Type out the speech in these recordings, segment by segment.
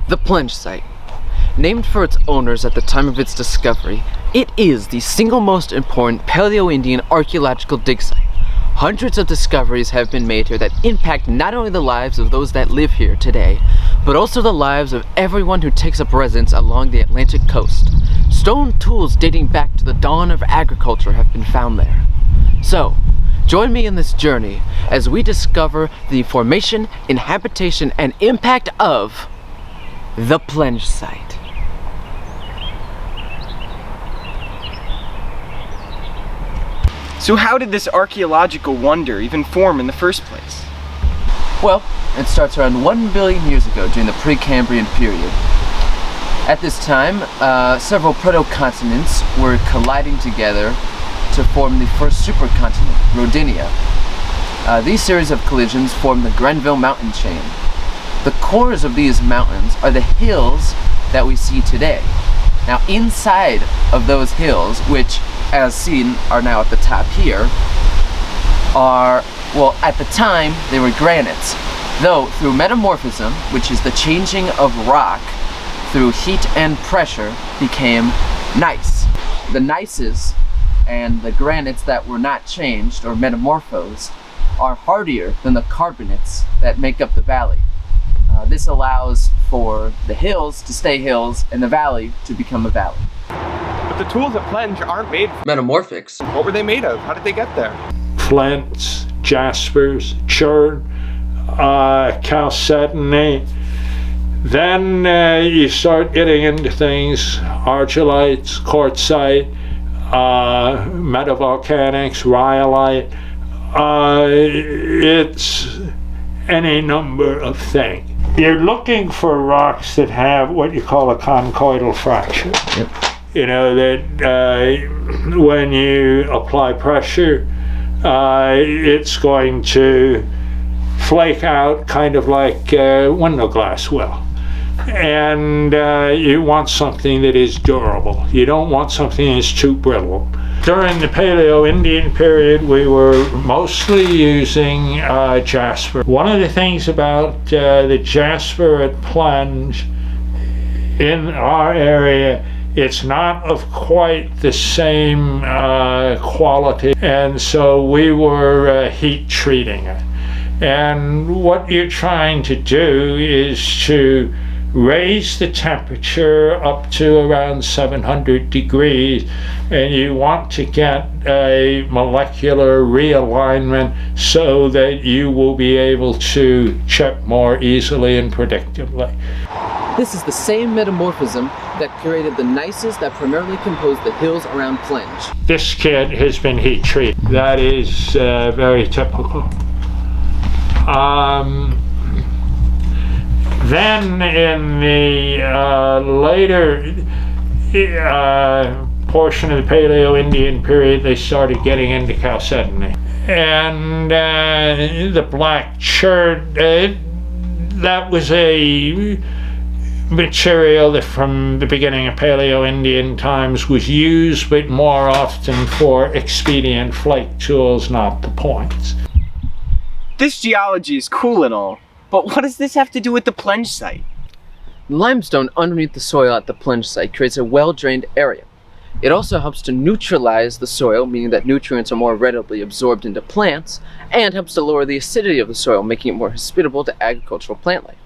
The Plenge site. Named for its owners at the time of its discovery, it is the single most important Paleo-Indian archaeological dig site. Hundreds of discoveries have been made here that impact not only the lives of those that live here today, but also the lives of everyone who takes up residence along the Atlantic coast. Stone tools dating back to the dawn of agriculture have been found there. So, join me in this journey as we discover the formation, inhabitation, and impact of the Plenge site. So how did this archaeological wonder even form in the first place? Well, it starts around 1 billion years ago during the Precambrian period. At this time, several proto-continents were colliding together to form the first supercontinent, Rodinia. These series of collisions formed the Grenville mountain chain. The cores of these mountains are the hills that we see today. Now inside of those hills, which as seen are now at the top here, are, well, at the time they were granites, though through metamorphism, which is the changing of rock through heat and pressure, became gneiss. The gneisses and the granites that were not changed or metamorphosed are hardier than the carbonates that make up the valley. This allows for the hills to stay hills and the valley to become a valley. But the tools at Plenge aren't made from Metamorphics. What were they made of? How did they get there? Plence, jaspers, chert, chalcedony. Then you start getting into things, argillites, quartzite, metavolcanics, rhyolite. It's any number of things. You're looking for rocks that have what you call a conchoidal fracture. Yep. You know, that when you apply pressure, it's going to flake out kind of like window glass will. And you want something that is durable. You don't want something that's too brittle. During the Paleo-Indian period, we were mostly using jasper. One of the things about the jasper at Plenge in our area, it's not of quite the same quality, and so we were heat treating it. And what you're trying to do is to raise the temperature up to around 700 degrees, and you want to get a molecular realignment so that you will be able to chip more easily and predictably. This is the same metamorphism that created the gneisses that primarily compose the hills around Plenge. This kit has been heat treated. That is very typical. Then in the later portion of the Paleo-Indian period, they started getting into chalcedony. And the black chert, that was a material that from the beginning of Paleo-Indian times was used, but more often for expedient flake tools, not the points. This geology is cool and all, but what does this have to do with the Plenge site? Limestone underneath the soil at the Plenge site creates a well-drained area. It also helps to neutralize the soil, meaning that nutrients are more readily absorbed into plants, and helps to lower the acidity of the soil, making it more hospitable to agricultural plant life.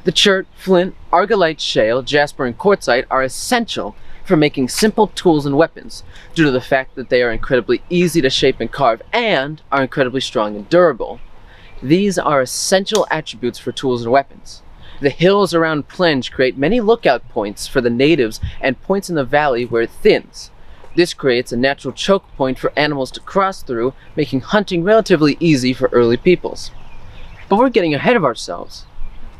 The chert, flint, argillite shale, jasper, and quartzite are essential for making simple tools and weapons, due to the fact that they are incredibly easy to shape and carve, and are incredibly strong and durable. These are essential attributes for tools and weapons. The hills around Plenge create many lookout points for the natives and points in the valley where it thins. This creates a natural choke point for animals to cross through, making hunting relatively easy for early peoples. But we're getting ahead of ourselves.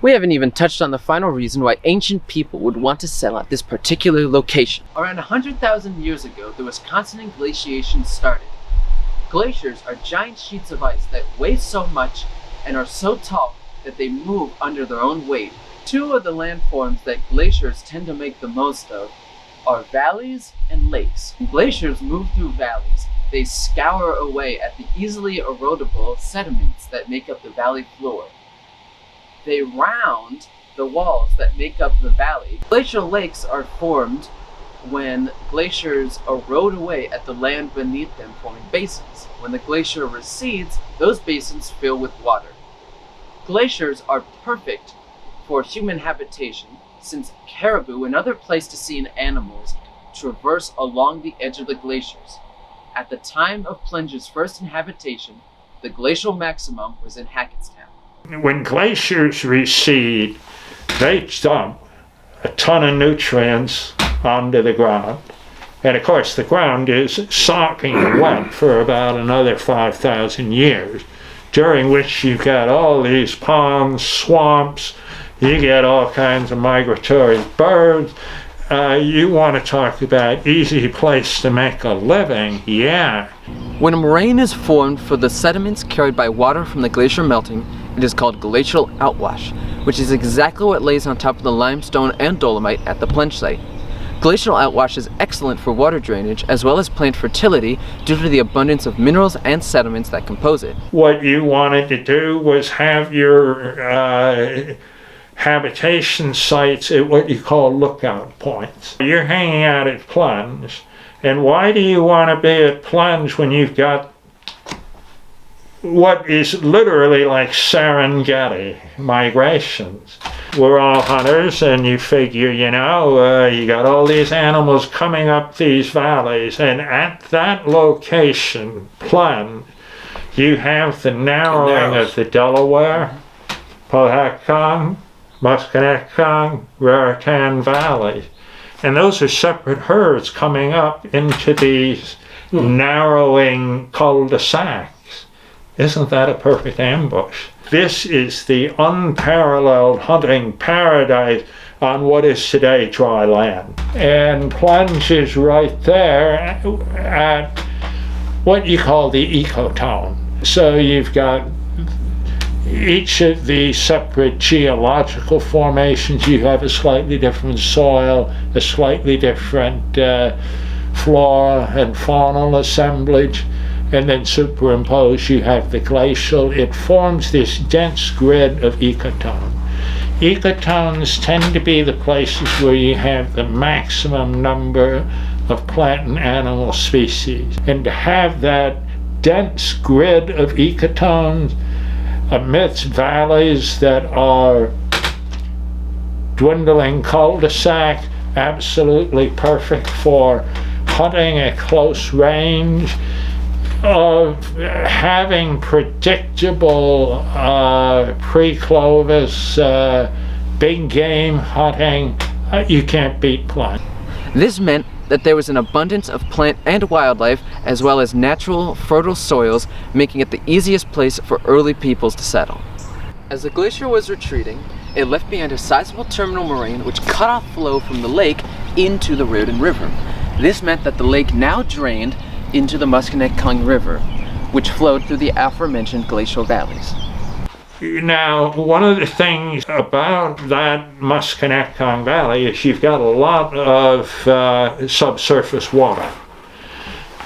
We haven't even touched on the final reason why ancient people would want to settle at this particular location. Around 100,000 years ago, the Wisconsin glaciation started. Glaciers are giant sheets of ice that weigh so much and are so tall that they move under their own weight. Two of the landforms that glaciers tend to make the most of are valleys and lakes. When glaciers move through valleys, they scour away at the easily erodible sediments that make up the valley floor. they round the walls that make up the valley. Glacial lakes are formed when glaciers erode away at the land beneath them, forming basins. When the glacier recedes, those basins fill with water. Glaciers are perfect for human habitation, since caribou and other Pleistocene animals traverse along the edge of the glaciers. At the time of Plenge's first inhabitation, the glacial maximum was in Hackettstown. When glaciers recede, they dump a ton of nutrients onto the ground. And of course, the ground is sopping wet for about another 5,000 years, during which you've got all these ponds, swamps, you get all kinds of migratory birds. You want to talk about easy place to make a living, yeah. When a moraine is formed for the sediments carried by water from the glacier melting, it is called glacial outwash, which is exactly what lays on top of the limestone and dolomite at the Plenge site. Glacial outwash is excellent for water drainage as well as plant fertility due to the abundance of minerals and sediments that compose it. What you wanted to do was have your habitation sites at what you call lookout points. You're hanging out at Plenge, and why do you want to be at Plenge when you've got what is literally like Serengeti migrations? We're all hunters, and you figure, you got all these animals coming up these valleys, and at that location, Plenge, you have the narrowing of the Delaware, Powhatan, Musconetcong, Raritan Valley. And those are separate herds coming up into these narrowing cul-de-sacs. Isn't that a perfect ambush? This is the unparalleled hunting paradise on what is today dry land. And Plenge is right there at what you call the ecotone. So you've got each of the separate geological formations, you have a slightly different soil, a slightly different flora and faunal assemblage, and then superimposed you have the glacial. It forms this dense grid of ecotone. Ecotones tend to be the places where you have the maximum number of plant and animal species. And to have that dense grid of ecotones amidst valleys that are dwindling cul-de-sac, absolutely perfect for hunting at close range, of having predictable pre-Clovis big game hunting. You can't beat Plenge. This meant that there was an abundance of plant and wildlife, as well as natural, fertile soils, making it the easiest place for early peoples to settle. As the glacier was retreating, it left behind a sizable terminal moraine which cut off flow from the lake into the Riordan River. This meant that the lake now drained into the Musconetcong River, which flowed through the aforementioned glacial valleys. Now, one of the things about that Musconetcong Valley is you've got a lot of subsurface water.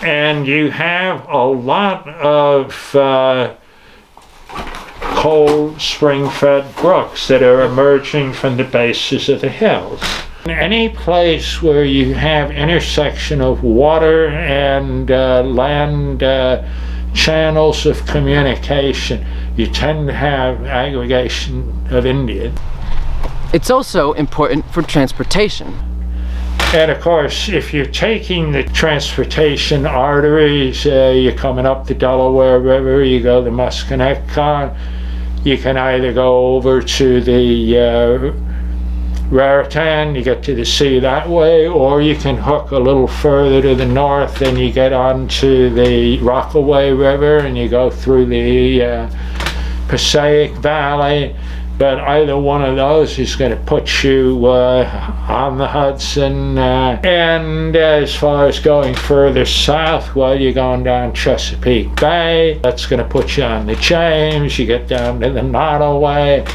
And you have a lot of cold spring-fed brooks that are emerging from the bases of the hills. In any place where you have intersection of water and land channels of communication, you tend to have aggregation of Indians. It's also important for transportation. And of course, if you're taking the transportation arteries, you're coming up the Delaware River, you go to Musconetcong, you can either go over to the Raritan, you get to the sea that way, or you can hook a little further to the north and you get onto the Rockaway River and you go through the Passaic Valley. But either one of those is going to put you on the Hudson. And as far as going further south, well, you're going down Chesapeake Bay. That's going to put you on the James. You get down to the Nottoway.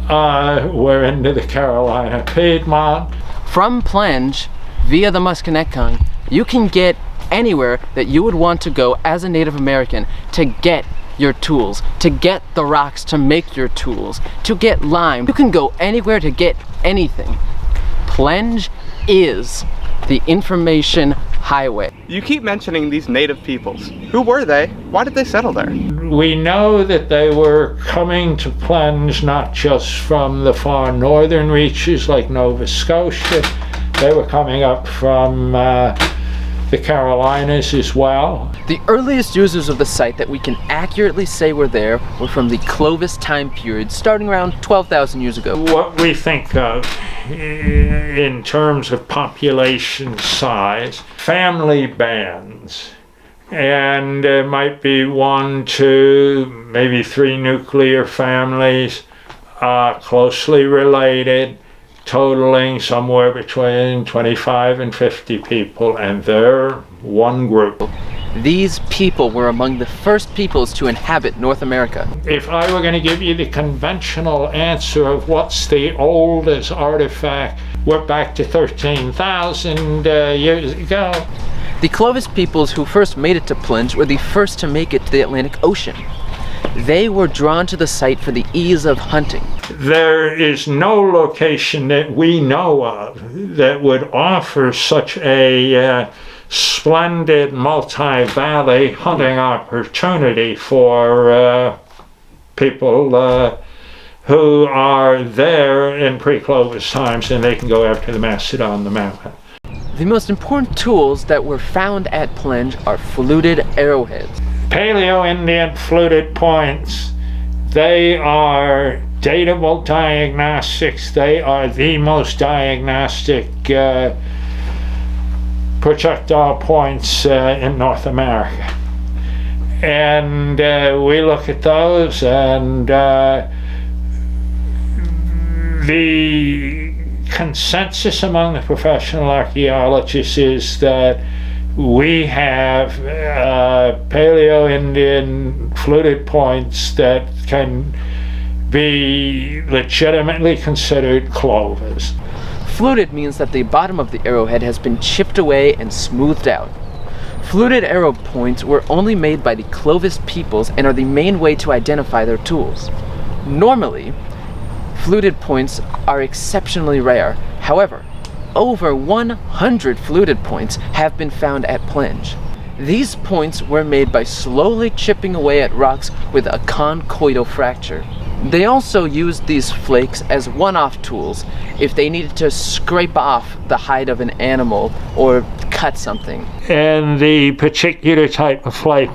We're into the Carolina Piedmont. From Plenge, via the Musconetcong, you can get anywhere that you would want to go as a Native American to get your tools, to get the rocks to make your tools, to get lime. You can go anywhere to get anything. Plenge is the information highway. You keep mentioning these native peoples. Who were they? Why did they settle there? We know that they were coming to Plenge not just from the far northern reaches like Nova Scotia. They were coming up from the Carolinas as well. The earliest users of the site that we can accurately say were there were from the Clovis time period, starting around 12,000 years ago. What we think of in terms of population size, family bands, and there might be 1, 2, maybe 3 nuclear families, closely related, totaling somewhere between 25 and 50 people, and they're one group. These people were among the first peoples to inhabit North America. If I were going to give you the conventional answer of what's the oldest artifact, we're back to 13,000 years ago. The Clovis peoples who first made it to Plenge were the first to make it to the Atlantic Ocean. They were drawn to the site for the ease of hunting. There is no location that we know of that would offer such a splendid multi-valley hunting opportunity for people who are there in pre-Clovis times, and they can go after the Mastodon, the mammoth. The most important tools that were found at Plenge are fluted arrowheads. Paleo-Indian fluted points, they are datable diagnostics. They are the most diagnostic projectile points in North America. And we look at those, and the consensus among the professional archaeologists is that we have Paleo-Indian fluted points that can be legitimately considered Clovis. Fluted means that the bottom of the arrowhead has been chipped away and smoothed out. Fluted arrow points were only made by the Clovis peoples and are the main way to identify their tools. Normally, fluted points are exceptionally rare. However, over 100 fluted points have been found at Plenge. These points were made by slowly chipping away at rocks with a conchoidal fracture. They also used these flakes as one-off tools if they needed to scrape off the hide of an animal or cut something. And the particular type of flake,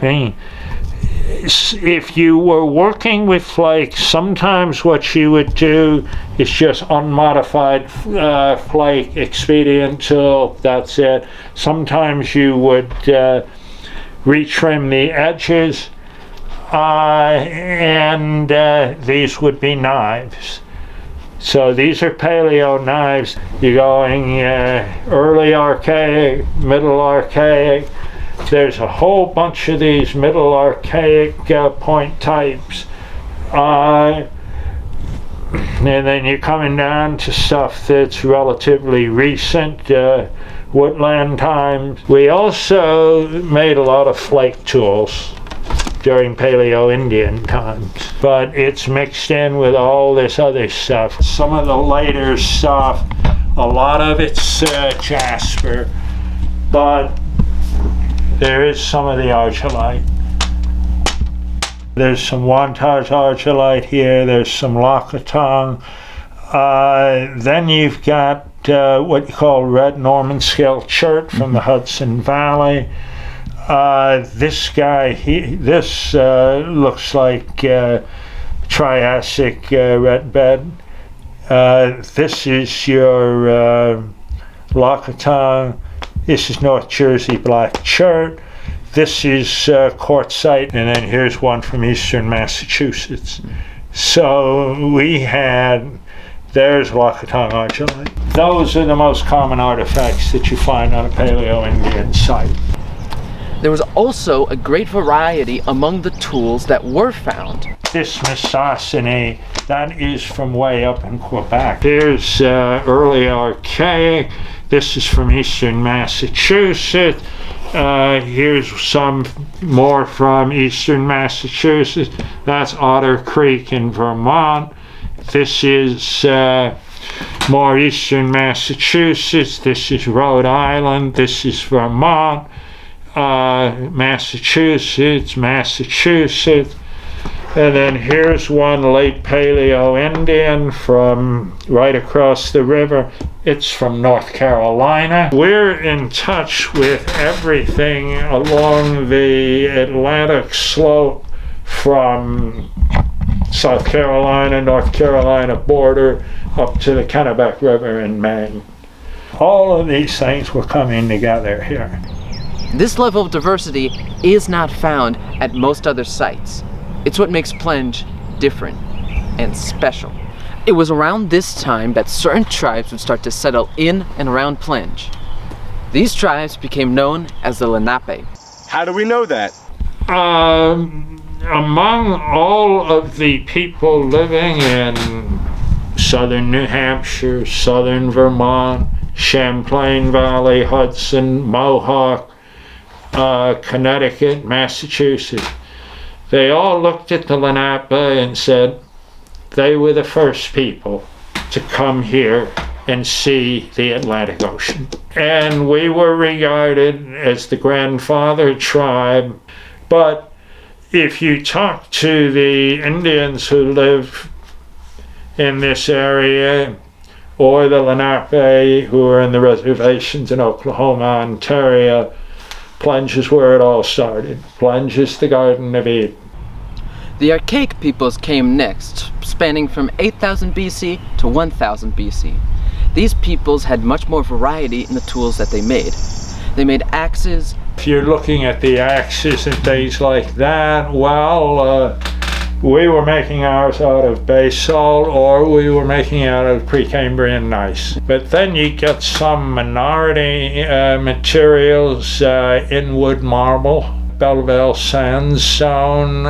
if you were working with flakes, sometimes what you would do is just unmodified flake, expedient tool, that's it. Sometimes you would retrim the edges, and these would be knives. So these are paleo knives. You're going early archaic, middle archaic. There's a whole bunch of these middle archaic point types. And then you're coming down to stuff that's relatively recent, woodland times. We also made a lot of flake tools during Paleo-Indian times, but it's mixed in with all this other stuff. Some of the later stuff, a lot of it's jasper, but there is some of the argillite. There's some Wantage argillite here, there's some Lockatong. Then you've got what you call red Norman scale chert from the Hudson Valley. This guy, this looks like Triassic red bed. This is your Lockatong. This is North Jersey black chert. This is quartzite, and then here's one from eastern Massachusetts. So we had, there's Lockatong argillite. Those are the most common artifacts that you find on a Paleo-Indian site. There was also a great variety among the tools that were found. This Misosini, that is from way up in Quebec. Here's early archaic. This is from eastern Massachusetts. Here's some more from eastern Massachusetts. That's Otter Creek in Vermont. This is more eastern Massachusetts. This is Rhode Island. This is Vermont. Massachusetts. And then here's one late Paleo Indian from right across the river. It's from North Carolina. We're in touch with everything along the Atlantic slope from South Carolina, North Carolina border up to the Kennebec River in Maine. All of these things were coming together here. This level of diversity is not found at most other sites. It's what makes Plenge different and special. It was around this time that certain tribes would start to settle in and around Plenge. These tribes became known as the Lenape. How do we know that? Among all of the people living in southern New Hampshire, southern Vermont, Champlain Valley, Hudson, Mohawk, Connecticut, Massachusetts, they all looked at the Lenape and said they were the first people to come here and see the Atlantic Ocean. And we were regarded as the grandfather tribe. But if you talk to the Indians who live in this area, or the Lenape who are in the reservations in Oklahoma, Ontario, Plenge is where it all started. Plenge is the Garden of Eden. The archaic peoples came next, spanning from 8000 BC to 1000 BC. These peoples had much more variety in the tools that they made. They made axes. If you're looking at the axes and things like that, well, we were making ours out of basalt, or we were making out of Precambrian gneiss. But then you get some minority materials in wood marble, Belleville sandstone.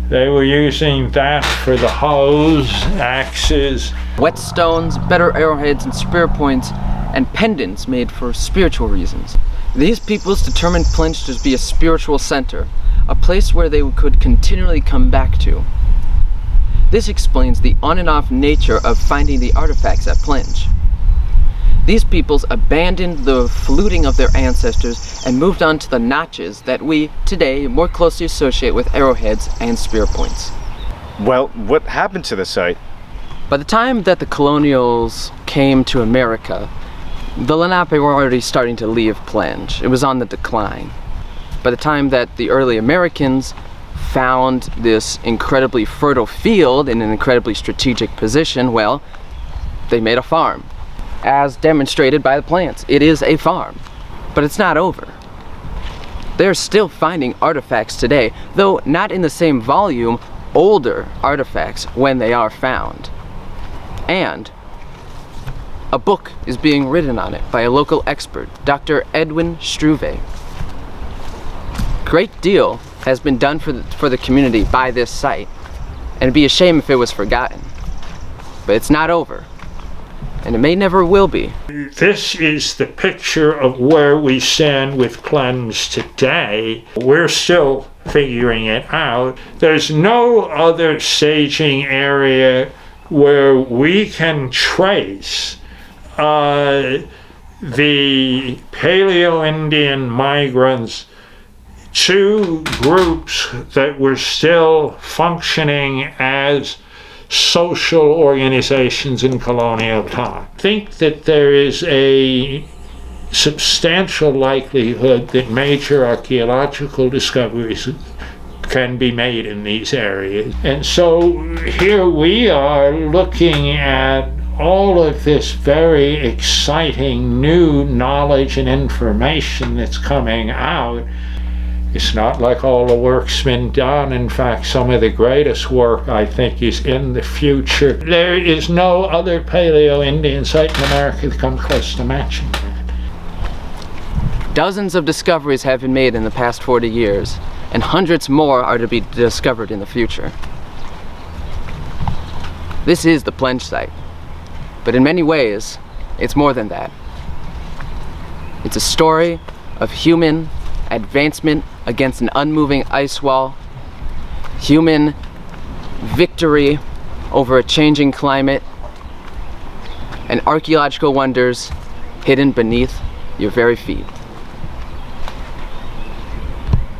They were using that for the hoes, axes. Whetstones, better arrowheads and spear points, and pendants made for spiritual reasons. These peoples determined Plenge to be a spiritual center, a place where they could continually come back to. This explains the on and off nature of finding the artifacts at Plenge. These peoples abandoned the fluting of their ancestors and moved on to the notches that we, today, more closely associate with arrowheads and spear points. Well, what happened to the site? By the time that the colonials came to America, the Lenape were already starting to leave Plenge. It was on the decline. By the time that the early Americans found this incredibly fertile field in an incredibly strategic position, well, they made a farm. As demonstrated by the plants, it is a farm. But it's not over. They're still finding artifacts today, though not in the same volume, older artifacts when they are found. And a book is being written on it by a local expert, Dr. Eddie Struve. Great deal has been done for the community by this site, and it'd be a shame if it was forgotten. But it's not over, and it may never will be. This is the picture of where we stand with Plenge today. We're still figuring it out. There's no other staging area where we can trace the Paleo-Indian migrants to groups that were still functioning as social organizations in colonial time. I think that there is a substantial likelihood that major archaeological discoveries can be made in these areas. And so here we are looking at all of this very exciting new knowledge and information that's coming out. It's not like all the work's been done. In fact, some of the greatest work, I think, is in the future. There is no other Paleo-Indian site in America that comes close to matching that. Dozens of discoveries have been made in the past 40 years, and hundreds more are to be discovered in the future. This is the Plenge site, but in many ways, it's more than that. It's a story of human advancement against an unmoving ice wall, human victory over a changing climate, and archaeological wonders hidden beneath your very feet.